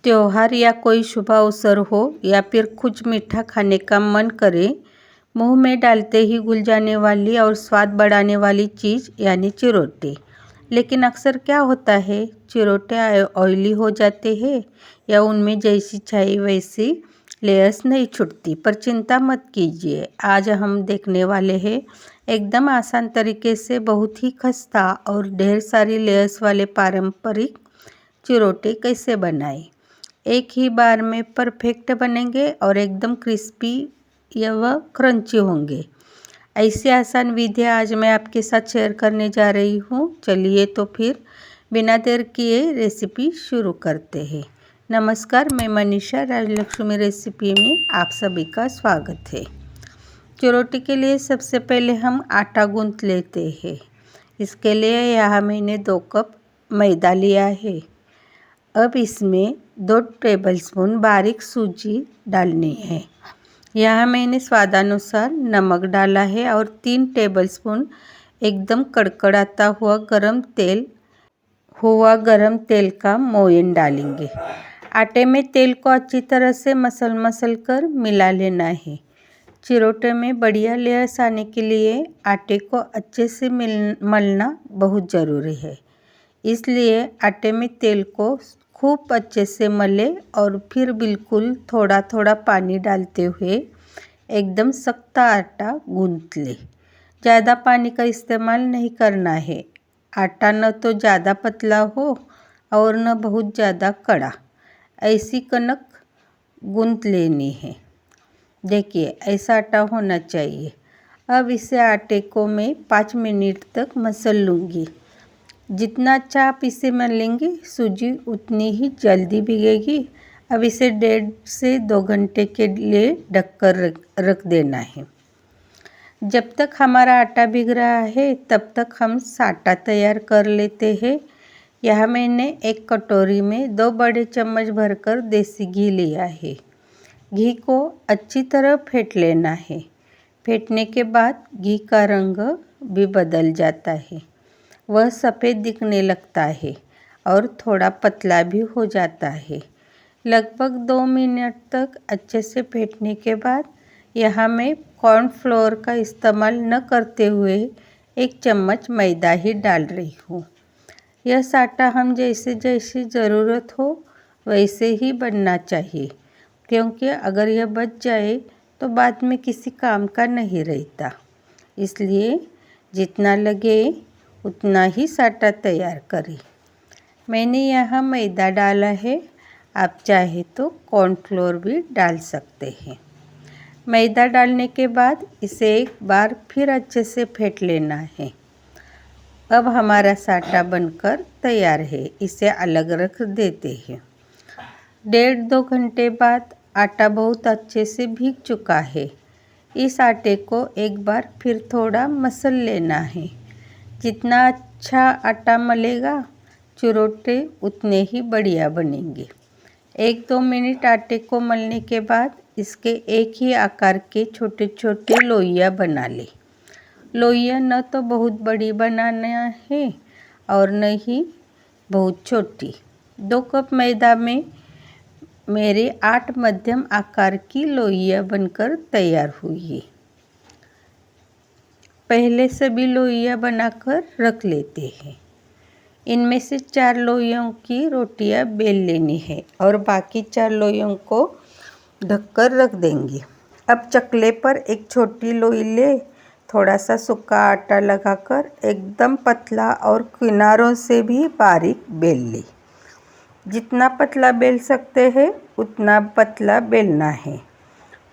त्योहार या कोई शुभ अवसर हो या फिर कुछ मीठा खाने का मन करे, मुंह में डालते ही घुल जाने वाली और स्वाद बढ़ाने वाली चीज़ यानी चिरोटे। लेकिन अक्सर क्या होता है, चिरोटे ऑयली हो जाते हैं या उनमें जैसी चाहिए वैसी लेयर्स नहीं छूटती। पर चिंता मत कीजिए, आज हम देखने वाले हैं एकदम आसान तरीके से बहुत ही खस्ता और ढेर सारी लेयर्स वाले पारंपरिक चिरोटे कैसे बनाएं। एक ही बार में परफेक्ट बनेंगे और एकदम क्रिस्पी या वह क्रंची होंगे। ऐसी आसान विधियाँ आज मैं आपके साथ शेयर करने जा रही हूँ। चलिए तो फिर बिना देर किए रेसिपी शुरू करते हैं। नमस्कार, मैं मनीषा राजलक्ष्मी रेसिपी में आप सभी का स्वागत है। चिरोटी के लिए सबसे पहले हम आटा गूंथ लेते हैं। इसके लिए यहाँ मैंने 2 कप मैदा लिया है। अब इसमें 2 टेबलस्पून बारीक सूजी डालनी है। यहाँ मैंने स्वादानुसार नमक डाला है और 3 टेबलस्पून एकदम कड़कड़ाता हुआ गरम तेल का मोयन डालेंगे। आटे में तेल को अच्छी तरह से मसल कर मिला लेना है। चिरोटे में बढ़िया लेयर्स आने के लिए आटे को अच्छे से मलना बहुत ज़रूरी है। इसलिए आटे में तेल को खूब अच्छे से मले और फिर बिल्कुल थोड़ा थोड़ा पानी डालते हुए एकदम सख्त आटा गूंथ ले। ज़्यादा पानी का इस्तेमाल नहीं करना है। आटा न तो ज़्यादा पतला हो और न बहुत ज़्यादा कड़ा, ऐसी कनक गूंथ लेनी है। देखिए, ऐसा आटा होना चाहिए। अब इसे आटे को मैं 5 मिनट तक मसल लूँगी। जितना अच्छा आप इसे मलेंगे, सूजी उतनी ही जल्दी भीगेगी। अब इसे 1.5 से 2 घंटे के लिए ढककर रख देना है। जब तक हमारा आटा भीग रहा है, तब तक हम साटा तैयार कर लेते हैं। यहाँ मैंने एक कटोरी में 2 बड़े चम्मच भरकर देसी घी लिया है। घी को अच्छी तरह फेंट लेना है। फेंटने के बाद घी का रंग भी बदल जाता है। वह सफ़ेद दिखने लगता है और थोड़ा पतला भी हो जाता है। लगभग 2 मिनट तक अच्छे से फेंटने के बाद यहाँ मैं कॉर्नफ्लोर का इस्तेमाल न करते हुए 1 चम्मच मैदा ही डाल रही हूँ। यह साटा हम जैसे ज़रूरत हो वैसे ही बनना चाहिए, क्योंकि अगर यह बच जाए तो बाद में किसी काम का नहीं रहता। इसलिए जितना लगे उतना ही साटा तैयार करें। मैंने यहाँ मैदा डाला है, आप चाहे तो कॉर्नफ्लोर भी डाल सकते हैं। मैदा डालने के बाद इसे एक बार फिर अच्छे से फेंट लेना है। अब हमारा साटा बनकर तैयार है। इसे अलग रख देते हैं। 1.5-2 घंटे बाद आटा बहुत अच्छे से भीग चुका है। इस आटे को एक बार फिर थोड़ा मसल लेना है। जितना अच्छा आटा मलेगा, चिरोटे उतने ही बढ़िया बनेंगे। 1-2 मिनट आटे को मलने के बाद इसके एक ही आकार के छोटे छोटे लोइयाँ बना लें। लोइयाँ न तो बहुत बड़ी बनाना है और न ही बहुत छोटी। 2 कप मैदा में मेरे 8 मध्यम आकार की लोइयाँ बनकर तैयार हुई है। पहले सभी लोइयाँ बनाकर रख लेते हैं। इनमें से 4 लोइयों की रोटियां बेल लेनी है और बाकी 4 लोइयों को ढककर रख देंगे। अब चकले पर एक छोटी लोई ले थोड़ा सा सूखा आटा लगाकर एकदम पतला और किनारों से भी बारीक बेल ले। जितना पतला बेल सकते हैं उतना पतला बेलना है।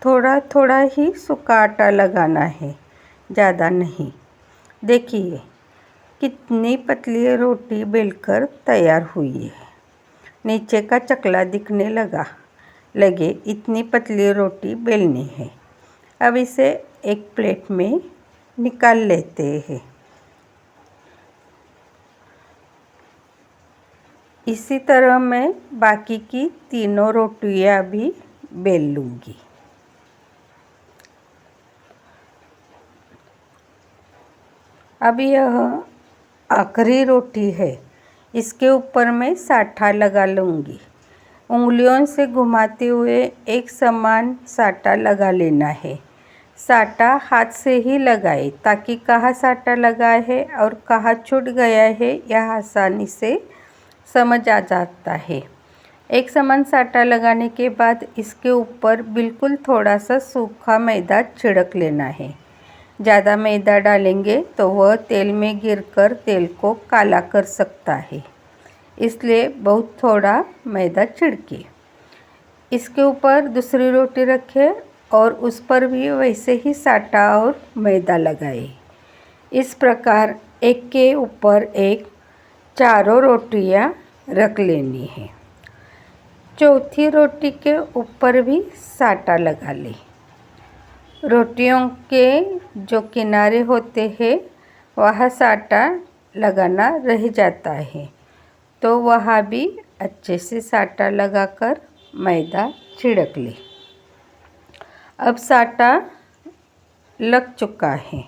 थोड़ा थोड़ा ही सूखा आटा लगाना है, ज़्यादा नहीं। देखिए कितनी पतली रोटी बेलकर तैयार हुई है। नीचे का चकला दिखने लगे इतनी पतली रोटी बेलनी है। अब इसे एक प्लेट में निकाल लेते हैं। इसी तरह मैं बाकी की तीनों रोटियां भी बेल लूँगी। अब यह आखिरी रोटी है। इसके ऊपर मैं साठा लगा लूँगी। उंगलियों से घुमाते हुए एक समान साटा लगा लेना है। साटा हाथ से ही लगाएं ताकि कहाँ साटा लगा है और कहाँ छूट गया है यह आसानी से समझ आ जाता है। एक समान साटा लगाने के बाद इसके ऊपर बिल्कुल थोड़ा सा सूखा मैदा छिड़क लेना है। ज़्यादा मैदा डालेंगे तो वह तेल में गिरकर तेल को काला कर सकता है, इसलिए बहुत थोड़ा मैदा छिड़के। इसके ऊपर दूसरी रोटी रखें और उस पर भी वैसे ही साटा और मैदा लगाएं। इस प्रकार एक के ऊपर एक चारों रोटियां रख लेनी है। चौथी रोटी के ऊपर भी साटा लगा लें। रोटियों के जो किनारे होते हैं वहाँ साटा लगाना रह जाता है, तो वहाँ भी अच्छे से साटा लगाकर मैदा छिड़क ले। अब साटा लग चुका है।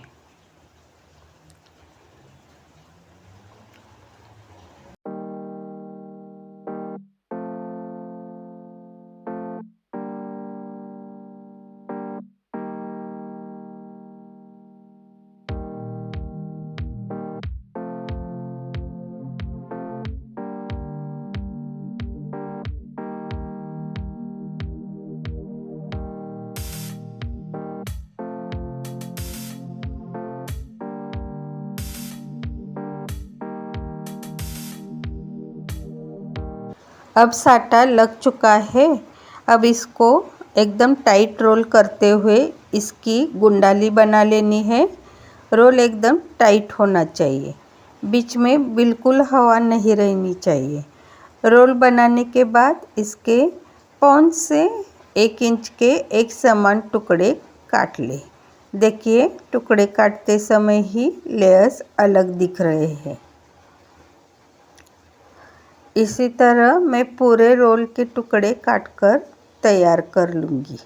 अब साटा लग चुका है। अब इसको एकदम टाइट रोल करते हुए इसकी गुंडाली बना लेनी है। रोल एकदम टाइट होना चाहिए, बीच में बिल्कुल हवा नहीं रहनी चाहिए। रोल बनाने के बाद इसके पौन से 1 इंच के एक समान टुकड़े काट ले। देखिए, टुकड़े काटते समय ही लेयर्स अलग दिख रहे हैं। इसी तरह मैं पूरे रोल के टुकड़े काटकर तैयार कर लूँगी।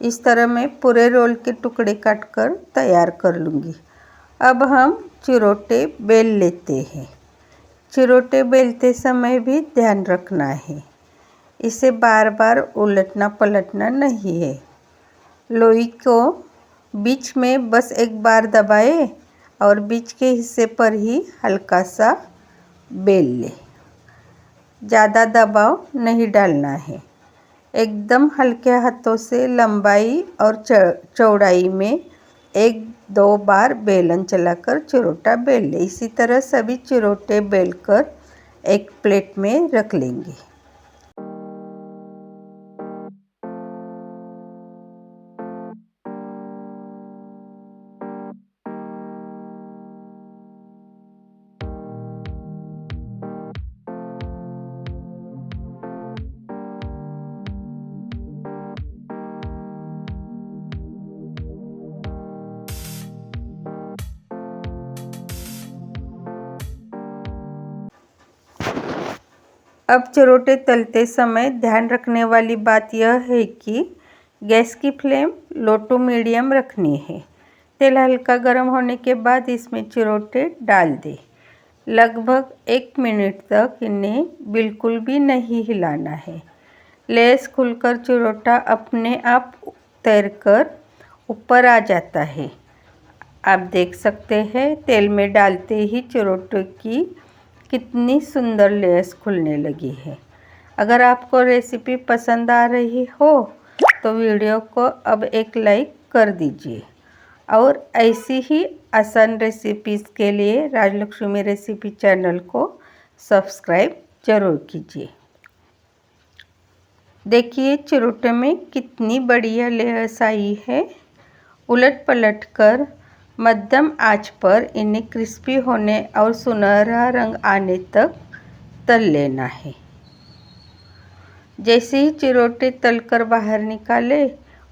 इस तरह मैं पूरे रोल के टुकड़े काटकर तैयार कर लूँगी। अब हम चिरोटे बेल लेते हैं। चिरोटे बेलते समय भी ध्यान रखना है, इसे बार बार उलटना पलटना नहीं है। लोई को बीच में बस एक बार दबाएं और बीच के हिस्से पर ही हल्का सा बेल ले। ज़्यादा दबाव नहीं डालना है। एकदम हल्के हाथों से लंबाई और चौड़ाई में 1-2 बार बेलन चलाकर चिरोटा बेल ले। इसी तरह सभी चिरोटे बेलकर एक प्लेट में रख लेंगे। अब चिरोटे तलते समय ध्यान रखने वाली बात यह है कि गैस की फ्लेम लो टू मीडियम रखनी है। तेल हल्का गर्म होने के बाद इसमें चिरोटे डाल दें। लगभग 1 मिनट तक इन्हें बिल्कुल भी नहीं हिलाना है। लेस खुलकर चिरोटा अपने आप तैरकर ऊपर आ जाता है। आप देख सकते हैं तेल में डालते ही चिरोटे की कितनी सुंदर लेयर्स खुलने लगी है। अगर आपको रेसिपी पसंद आ रही हो तो वीडियो को अब एक लाइक कर दीजिए और ऐसी ही आसान रेसिपीज़ के लिए राजलक्ष्मी रेसिपी चैनल को सब्सक्राइब जरूर कीजिए। देखिए चिरोटे में कितनी बढ़िया लेयर्स आई है। उलट पलट कर मध्यम आंच पर इन्हें क्रिस्पी होने और सुनहरा रंग आने तक तल लेना है। जैसे ही चिरोटे तलकर बाहर निकाले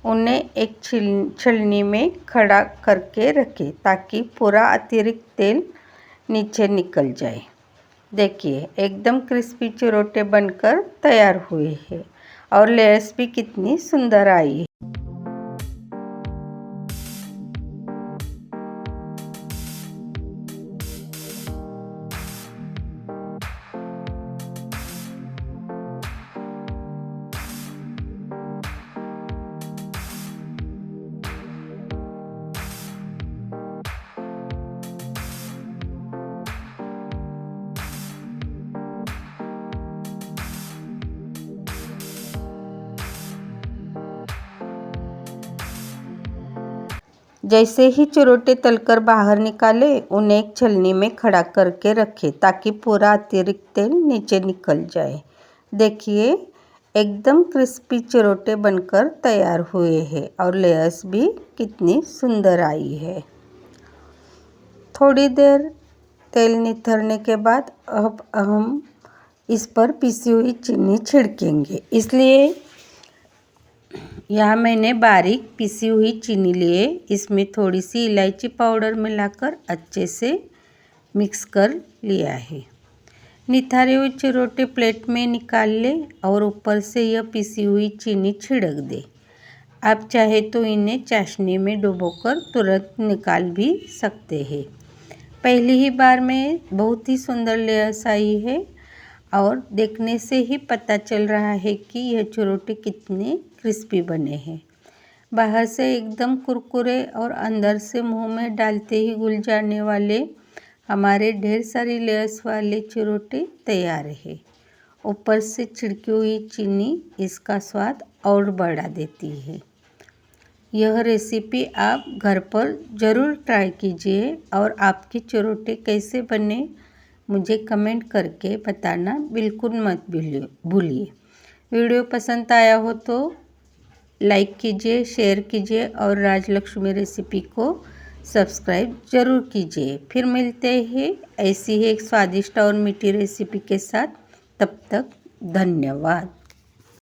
उन्हें एक छलनी में खड़ा करके रखें ताकि पूरा अतिरिक्त तेल नीचे निकल जाए। देखिए एकदम क्रिस्पी चिरोटे बनकर तैयार हुए हैं और लेयर्स भी कितनी सुंदर आई है। जैसे ही चिरोटे तलकर बाहर निकाले, उन्हें एक छलनी में खड़ा करके रखें ताकि पूरा अतिरिक्त तेल नीचे निकल जाए। देखिए, एकदम क्रिस्पी चिरोटे बनकर तैयार हुए हैं और लेयर्स भी कितनी सुंदर आई है। थोड़ी देर तेल निथरने के बाद अब हम इस पर पिसी हुई चीनी छिड़केंगे। इसलिए यहाँ मैंने बारीक पिसी हुई चीनी लिए, इसमें थोड़ी सी इलायची पाउडर मिलाकर अच्छे से मिक्स कर लिया है। निथारे हुए चिरोटे प्लेट में निकाल ले और ऊपर से यह पिसी हुई चीनी छिड़क दे। आप चाहे तो इन्हें चाशनी में डुबोकर तुरंत निकाल भी सकते हैं। पहली ही बार में बहुत ही सुंदर लेयर्स आई है और देखने से ही पता चल रहा है कि यह चिरोटे कितने क्रिस्पी बने हैं। बाहर से एकदम कुरकुरे और अंदर से मुंह में डालते ही घुल जाने वाले हमारे ढेर सारी लेयर्स वाले चिरोटे तैयार है। ऊपर से छिड़की हुई चीनी इसका स्वाद और बढ़ा देती है। यह रेसिपी आप घर पर ज़रूर ट्राई कीजिए और आपके चिरोटे कैसे बने मुझे कमेंट करके बताना बिल्कुल मत भूलिए। वीडियो पसंद आया हो तो लाइक कीजिए, शेयर कीजिए और राजलक्ष्मी रेसिपी को सब्सक्राइब ज़रूर कीजिए। फिर मिलते हैं ऐसी ही एक स्वादिष्ट और मीठी रेसिपी के साथ। तब तक धन्यवाद।